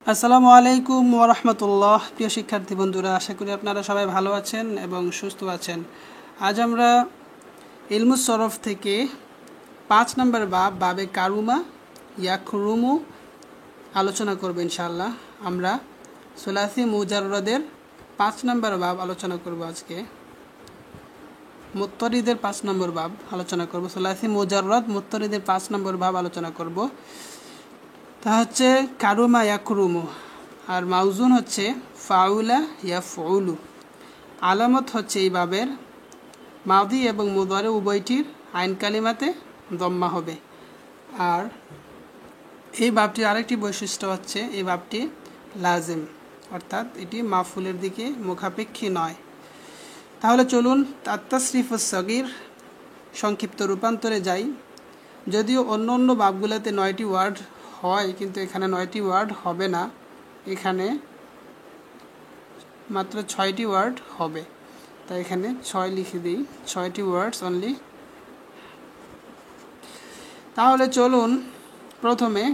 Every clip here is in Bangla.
আসসালামু আলাইকুম ওয়া রাহমাতুল্লাহ। প্রিয় শিক্ষার্থী বন্ধুরা, আশা করি আপনারা সবাই ভালো আছেন এবং সুস্থ আছেন। আজ আমরা ইলমুস সরফ থেকে 5 নম্বর বাবে কারুমা ইয়াকরুমু আলোচনা করব ইনশাআল্লাহ। আমরা সুলাসি মুজাররদের 5 নম্বর বাব আলোচনা করব। আজকে মুত্তরিদের 5 নম্বর বাব আলোচনা করব। সুলাসি মুজাররদ মুত্তরিদের 5 নম্বর বাব আলোচনা করব। তা হচ্ছে কারুমা ইয়াকরুমু, আর মাউজুন হচ্ছে ফাউলা ইয়াফউলু। আলামত হচ্ছে এই বাবের মাদি এবং মুদারে উভয়টির আইন কালিমাতে দম্মা হবে। আর এই বাবটির আরেকটি বৈশিষ্ট্য হচ্ছে এই বাবটি লাজিম, অর্থাৎ এটি মাফুলের দিকে মুখাপেক্ষী নয়। তাহলে চলুন তাসরিফুস সগীর সংক্ষিপ্ত রূপান্তরে যাই। যদিও অন্য অন্য বাবগুলোতে 9টি ওয়ার্ড হয়, কিন্তু এখানে 9টি ওয়ার্ড হবে না, এখানে মাত্র 6টি ওয়ার্ড হবে। তাই এখানে 6 লিখে দিই, 6টি ওয়ার্ডস অনলি। তাহলে চলুন প্রথমে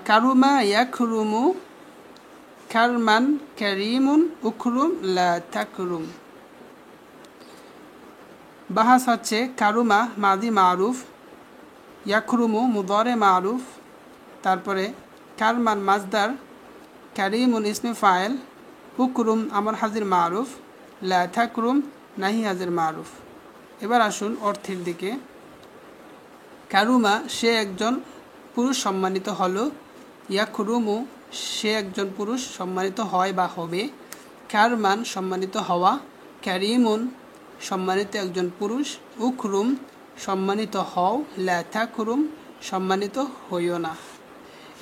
কারুমা ইয়াকরুমু, কারমান কারিমুন, উকরুম লা তাকরুম। বাহাস হচ্ছে কারুমা মাদি মারুফ, ইয়াকরুমু মুদারে মারুফ, তারপরে কারমান মাজদার, কারিমুন ইসমে ফাইল, উকরুম আমর হাজির মারুফ, লা তাকরুম নাহি হাজির মারুফ। এবার আসুন অর্থের দিকে। কারুমা সে একজন পুরুষ সম্মানিত হলো, ইয়াকরুমু সে একজন পুরুষ সম্মানিত হয় বা হবে, কারমান সম্মানিত হওয়া, কারিমুন সম্মানিত একজন পুরুষ, উকরুম সম্মানিত হও, লা তাকরুম সম্মানিত হইও না।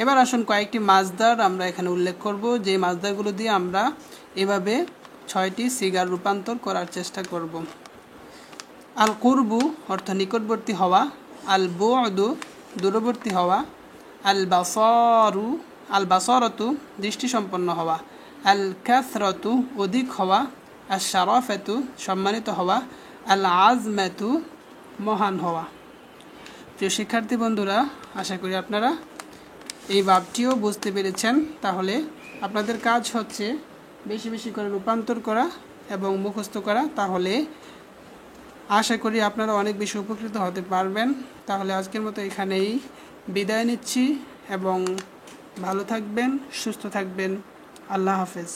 এবার আসুন কয়েকটি মাজদার আমরা এখানে উল্লেখ করব, যে মাজদারগুলো দিয়ে আমরা এভাবে 6টি সিগার রূপান্তর করার চেষ্টা করব। আল কুরবু অর্থ নিকটবর্তী হওয়া, আল বুদু দূরবর্তী হওয়া, আল বাসরতু দৃষ্টিসম্পন্ন হওয়া, আল কাসরতু অধিক হওয়া, আল শারাফাতু সম্মানিত হওয়া, আল আজমাতু মহান হওয়া। প্রিয় শিক্ষার্থী বন্ধুরা, আশা করি আপনারা এই বাবটিও বুঝতে পেরেছেন। তাহলে আপনাদের কাজ হচ্ছে বেশি বেশি করে রূপান্তর করা এবং মুখস্থ করা। তাহলে আশা করি আপনারা অনেক বেশি উপকৃত হতে পারবেন। তাহলে আজকের মতো এখানেই বিদায় নিচ্ছি এবং ভালো থাকবেন, সুস্থ থাকবেন। আল্লাহ হাফেজ।